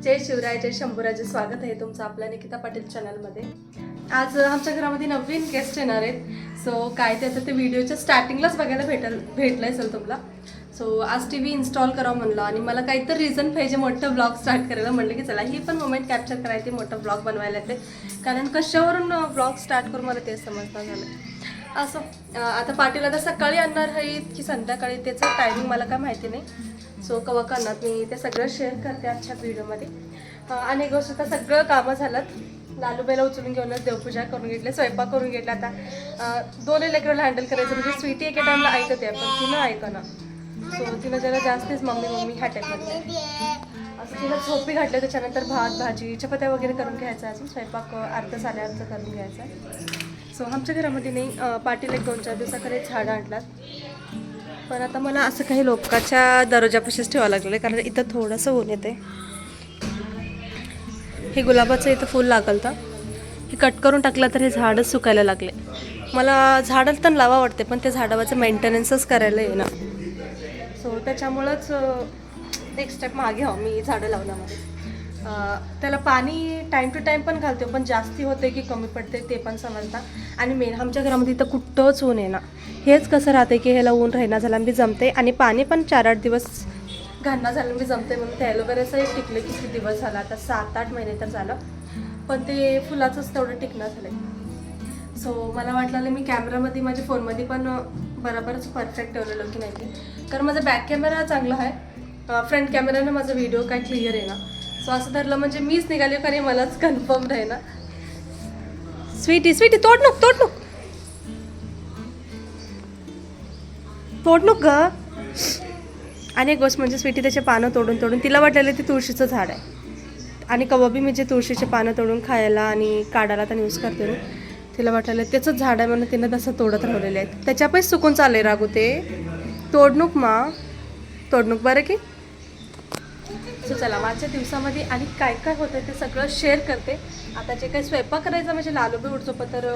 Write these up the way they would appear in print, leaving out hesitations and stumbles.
जय शिवराय, जय शंभूराजे. स्वागत आहे तुमचं आपल्या निकिता पाटील चॅनलमध्ये. आज आमच्या घरामध्ये नवीन गेस्ट येणार आहेत. सो काय ते आता ते व्हिडिओच्या स्टार्टिंगलाच बघायला भेटलं असेल तुम्हाला. सो आज टी व्ही इन्स्टॉल करावं म्हणलं आणि मला काहीतरी रिझन पाहिजे मोठं ब्लॉग स्टार्ट करायला. म्हणलं की चला ही पण मोमेंट कॅप्चर करायची, मोठं ब्लॉग बनवायला येते. कारण कशावरून ब्लॉग स्टार्ट करून मला ते समजता झालं. असं आता पाटील आता सकाळी आणणार आहेत की संध्याकाळी त्याचं टायमिंग मला काय माहिती नाही. सो कवा करणार मी ते सगळं शेअर करते आजच्या व्हिडिओमध्ये. आणि गोष्ट तर सगळं कामं झालं. लालूबाईला उचलून घेऊनच देवपूजा करून घेतली, स्वयंपाक करून घेतला. आता दोन लेकरला हँडल करायचं म्हणजे स्वीटी एका टाईमला ऐकते पण तिनं ऐकणं. सो तिनं जरा जास्तच मम्मी ह्या टाईपमध्ये असं तिला झोपी घातलं. त्याच्यानंतर भात भाजी चपात्या वगैरे करून घ्यायचा. अजून स्वयंपाक अर्ध साडेअर्ध करून घ्यायचा. सो आमच्या घरामध्ये नाही पाटील एक 2-4 दिवसाकडे झाडं आणलात. पण आता मला असं काही लोकांच्या दरवाजापाशीच ठेवावं लागलेलं आहे कारण इथं थोडंसं ऊन येते. हे गुलाबाचं इथं फूल लागलं तर हे कट करून टाकलं तर हे झाडच सुकायला लागले. मला झाडं तर लावा वाटते पण त्या झाडाचं मेंटेनन्सच करायला येईना. सो त्याच्यामुळंच एक स्टेप मागे हवं मी झाडं लावण्यामध्ये. त्याला पाणी टाईम टू टाईम पण घालते पण जास्ती होते की कमी पडते ते पण समजता. आणि मेन आमच्या घरामध्ये इथं कुठंच ऊन आहे ना. हेच कसं राहते की ह्याला ऊन राहिना झाला मी जमते आणि पाणी पण 4-8 दिवस घालणं झालं मी जमते. म्हणून ते ॲलोवेराचं टिकलं किती दिवस झाला आता 7-8 महिने तर झालं. पण ते फुलाचंच तेवढं टिकणं झालं. सो मला वाटलं मी कॅमेरामध्ये माझ्या फोनमध्ये पण बरोबरच परफेक्ट ठेवलेलं की नाही. कारण माझा बॅक कॅमेरा चांगला आहे, फ्रंट कॅमेरानं माझा व्हिडिओ काय क्लिअर आहे ना. सो असं धरलं म्हणजे मीच निघाली कारण मलाच कन्फर्म राही ना. स्वीटी तोड नुक ग. आणि एक गोष्ट म्हणजे स्वीटी त्याचे पानं तोडून तिला वाटलेलं ते तुळशीचं झाड आहे. आणि कवाबी मी जे तुळशीचे पानं तोडून खायला आणि काढायला तर यूज करते ना, तिला वाटलेलं त्याचंच झाड आहे म्हणून तिनं तसं तोडत राहिलेले आहेत. त्याच्यापैकी सुकून चालले रागू ते तोडणूक बरं की. सो चला मागच्या दिवसामध्ये आणि काय काय होतं ते सगळं शेअर करते. आता जे काही स्वयंपाक करायचं म्हणजे लालूबी उठचो तर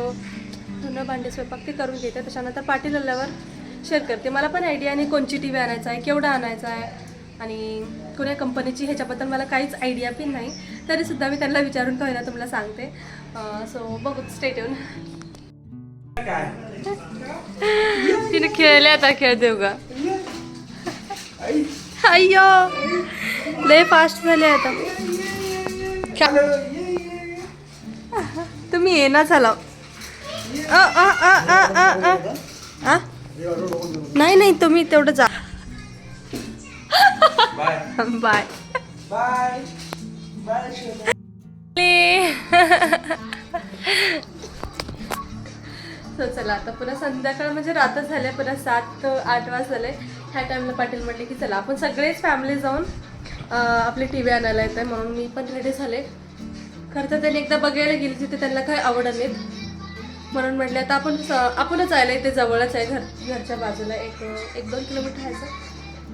धुणं भांडे स्वयंपाक ते करून घेते. त्याच्यानंतर पाटील आल्यावर शेअर करते. मला पण आयडिया नाही कोणची टी व्ही आणायचा आहे, केवढा आणायचा आहे आणि कोण्या कंपनीची ह्याच्याबद्दल मला काहीच आयडिया पण नाही. तरीसुद्धा मी त्यांना विचारून का होईना तुम्हाला सांगते. सो बघू स्टे ट्यून. तिने खेळले आता खेळ देऊ का. अय्यो लय फास्ट झाले आता. तुम्ही ये ना चला. नाही तुम्ही तेवढं जा. बाय. सो चला आता पुन्हा संध्याकाळ म्हणजे रातच झाले. पुन्हा 7-8 वाजले. ह्या टाईमला पाटील म्हटले की चला आपण सगळेच फॅमिली जाऊन आपली टी व्ही आणायला येत आहे. म्हणून मी पण रेडी झाले. खरं तर त्यांनी एकदा बघायला गेली तिथे त्यांना काही आवडत नाहीत. म्हणून म्हटले आता आपणच जायला इथे जवळच आहे घरच्या बाजूला 1-2 किलोमीटर आहे.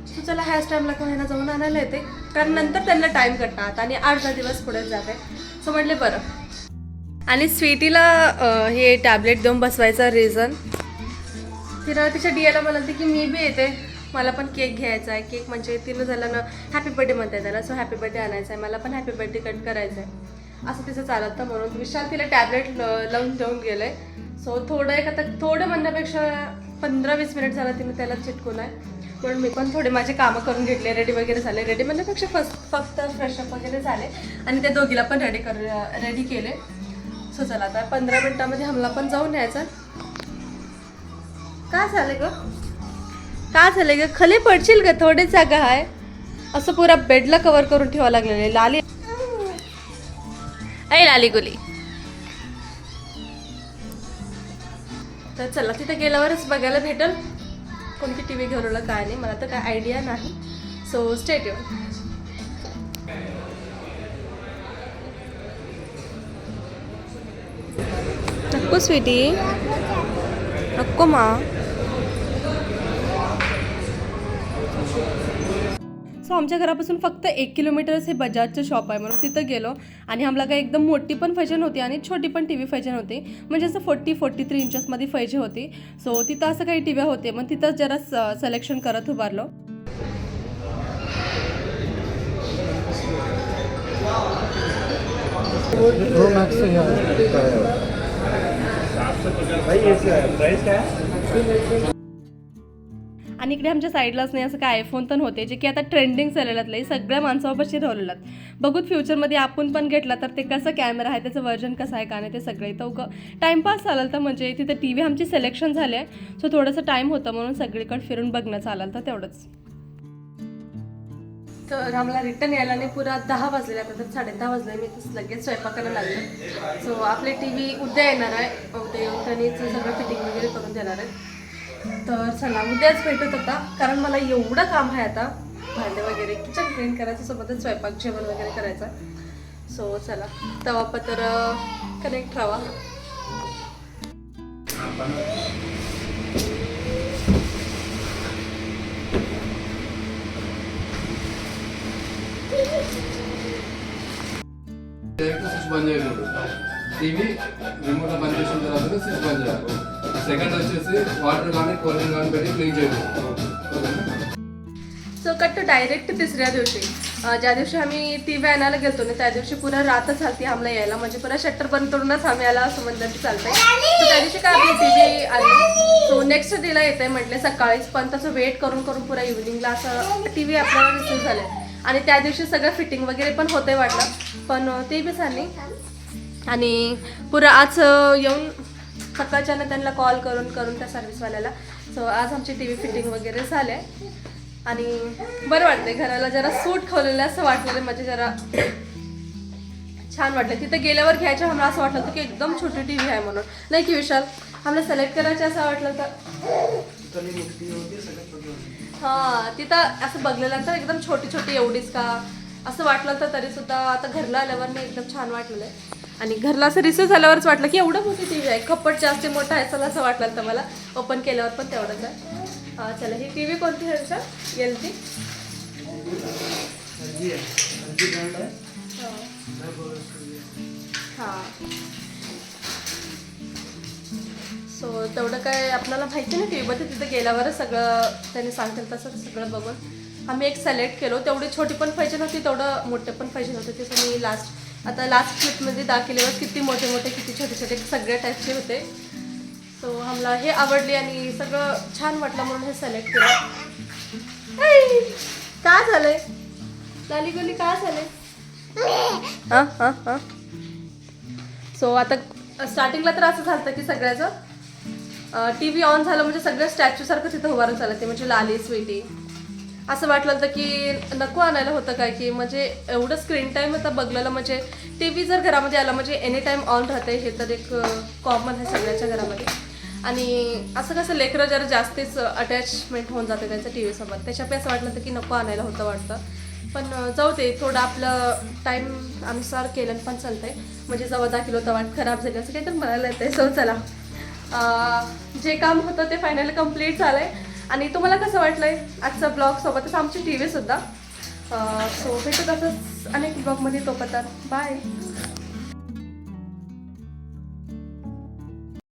सो चला ह्याच टाईमला कोणाला जाऊन आणायला येते कारण नंतर त्यांना टाईम कटणार आणि 8-10 दिवस पुढे जाते. सो म्हटले बरं. आणि स्वीटीला हे टॅबलेट देऊन बसवायचा रिझन तिनं तिच्या डियाला म्हणाली की मी बी येते, मला पण केक घ्यायचा आहे. केक म्हणजे तिनं झालं ना हॅपी बर्थडे म्हणते त्याला. सो हॅपी बर्थडे आणायचा आहे, मला पण हॅपी बर्थडे कट करायचं आहे असं तिचं चालत तर. म्हणून विशाल तिला टॅबलेट लावून देऊन गेलं आहे. सो थोडं म्हणण्यापेक्षा 15-20 मिनिट झालं तिने त्याला चिटकून आहे. म्हणून मी पण थोडे माझे कामं करून घेतले, रेडी वगैरे झाले. रेडी म्हणण्यापेक्षा फक्त फ्रेशअप वगैरे झाले आणि त्या दोघीला पण रेडी केले. सो चला आता 15 मिनिटामध्ये हमला पण जाऊन यायचा. का झाले ग खाली पडशील ग. थोडी जागा आहे असं पुरा बेडला कव्हर करून ठेवावं लागलेलं. लाली गुली. तर चला तिथे गेल्यावरच बघायला भेटेल कोणती टी व्ही घेऊन काय नाही. मला तर काय आयडिया नाही. So stay tune. नको स्वीटी नको मा. सो आमच्या घरापासून फक्त 1 किलोमीटरच हे बजाजचं शॉप आहे. म्हणून तिथं गेलो आणि आम्हाला काही एकदम मोठी पण फैजन होती आणि छोटी पण टी व्ही फैजन होती. म्हणजे असं 40-43 इंचेसमध्ये फैजे होती. सो तिथं असं काही टी व्ही होते. मग तिथंच जरा सिलेक्शन करत उभारलो. प्रो मैक्स से भाई ये प्राइस क्या है? आणि इकडे आमच्या साईडलाच नाही असं काय आयफोन पण होते जे की आता ट्रेंडिंग चाललेलं सगळ्या माणसापाशी ठेवलेलं बघूत फ्युचरमध्ये आपण पण घेतला तर ते कसं कॅमेरा आहे त्याचं व्हर्जन कसं आहे का नाही ते सगळे तर टाईमपास चालेल तर म्हणजे तिथं टी व्ही आमची सिलेक्शन झाली आहे सो थोडंसं टाईम होतं म्हणून सगळीकडे फिरून बघणं चालेल तर तेवढंच. तर आम्हाला रिटर्न यायला नाही पुरा 10 वाजलेल्या तर 10:30 वाजले मी तसं लगेच स्वयंपाकाला लागलं. सो आपली टी व्ही उद्या येणार आहे उद्या येऊन त्यांनी सगळं फिटिंग वगैरे करून देणार आहे. तर चला उद्याच भेटत होता कारण मला एवढं काम आहे आता भांडे वगैरे किचन क्लीन करायचं सोबतच स्वयंपाक जेवण वगैरे करायचं. सो चला तवा पत्र कनेक्ट राहा. స్విచ్ బంద్ చేయకూడదు టీవీ రిమోట్ బంద్ చేసిన తర్వాత స్విచ్ బంద్ చేయాలి. సెకండ్ వచ్చేసి వాటర్ కానీ కూల్ డ్రింక్ కానీ పెట్టి క్లీన్ చేయకూడదు. सो कट टू डायरेक्ट तिसऱ्या दिवशी ज्या दिवशी आम्ही टी व्ही आणायला गेलतो ना त्या दिवशी पुन्हा रातच झाली आम्हाला यायला म्हणजे पुन्हा शटर बंद करूनच आम्ही याला असं म्हणलं की चालतंय. तर त्या दिवशी काय आपली टी व्ही आली सो नेक्स्ट डेला येते म्हटले सकाळीच पण तसं वेट करून करून पुरा इव्हिनिंगला असं टी व्ही आपल्याला रिसीव्ह झाले आणि त्या दिवशी सगळं फिटिंग वगैरे पण होते वाटलं पण ते बी झाली आणि पुरा आज येऊन सकाळच्यानं त्यांना कॉल करून करून त्या सर्व्हिसवाल्याला सो आज आमची टी व्ही फिटिंग वगैरे झाले आणि बरं वाटतंय घराला जरा सूट खावलेलं असं वाटलेलं म्हणजे जरा छान वाटलं. तिथं गेल्यावर घ्यायचं आम्हाला असं वाटलं होतं की एकदम छोटी टी व्ही आहे म्हणून नाही की विशाल आम्हाला सिलेक्ट करायचं असं वाटलं तर हां तिथं असं बघलेलं तर एकदम छोटी छोटी एवढीच का असं वाटलं तर तरी सुद्धा आता घरला आल्यावर नाही एकदम छान वाटलेलं आहे आणि घरला असं रिसीव्ह झाल्यावरच वाटलं की एवढं मोठी टी व्ही आहे कप्पट जास्त मोठा आहे चला असं वाटलं तर मला ओपन केल्यावर पण तेवढंच आहे. चला ही टी व्ही कोणती आहे सर एल जी हां सो तेवढं काय आपल्याला माहिती नाही टी व्हीमध्ये तिथं गेल्यावरच सगळं त्यांनी सांगतील तसं सगळं बघून आम्ही एक सिलेक्ट केलो तेवढी छोटी पण पाहिजे नव्हती तेवढं मोठे पण पाहिजे नव्हते ते मी लास्ट क्लिपमध्ये दाखवल्यावर किती मोठे मोठे किती छोटे छोटे सगळ्या टाईपचे होते. सो आम्हाला हे आवडली आणि सगळं छान वाटलं म्हणून हे सिलेक्ट केलं. काय झालंय लाली गोली काय झालंय हां हां हां. सो आता स्टार्टिंगला तर असं झालं की सगळ्याचं टी व्ही ऑन झालं म्हणजे सगळं स्टॅच्यूसारखं तिथं उभारून चालत ते म्हणजे लाली स्वीटी असं वाटलं होतं की नको आणायला होतं काय की म्हणजे एवढं स्क्रीन टाईम आता बघलेलं म्हणजे टी व्ही जर घरामध्ये आला म्हणजे एनी टाईम ऑन राहते हे तर एक कॉमन आहे सगळ्याच्या घरामध्ये आणि असं कसं लेकरं जरा जास्तीच अटॅचमेंट होऊन जाते त्यांच्या टी व्हीसोबत त्याच्यापैकी असं वाटलं होतं की नको आणायला होतं वाटतं पण जाऊ दे थोडं आपलं टाईम अनुसार केलं पण चालतंय म्हणजे जेव्हा 10 किलो तवा खराब झाली असं काही तर म्हणायला येते. सो चला जे काम होतं ते फायनली कम्प्लीट झालं आहे आणि तुम्हाला कसं वाटलंय आजचा ब्लॉग सोबतच आमची टी व्ही सुद्धा. सो भेटत असंच अनेक ब्लॉगमध्ये तोपर्यंत बाय.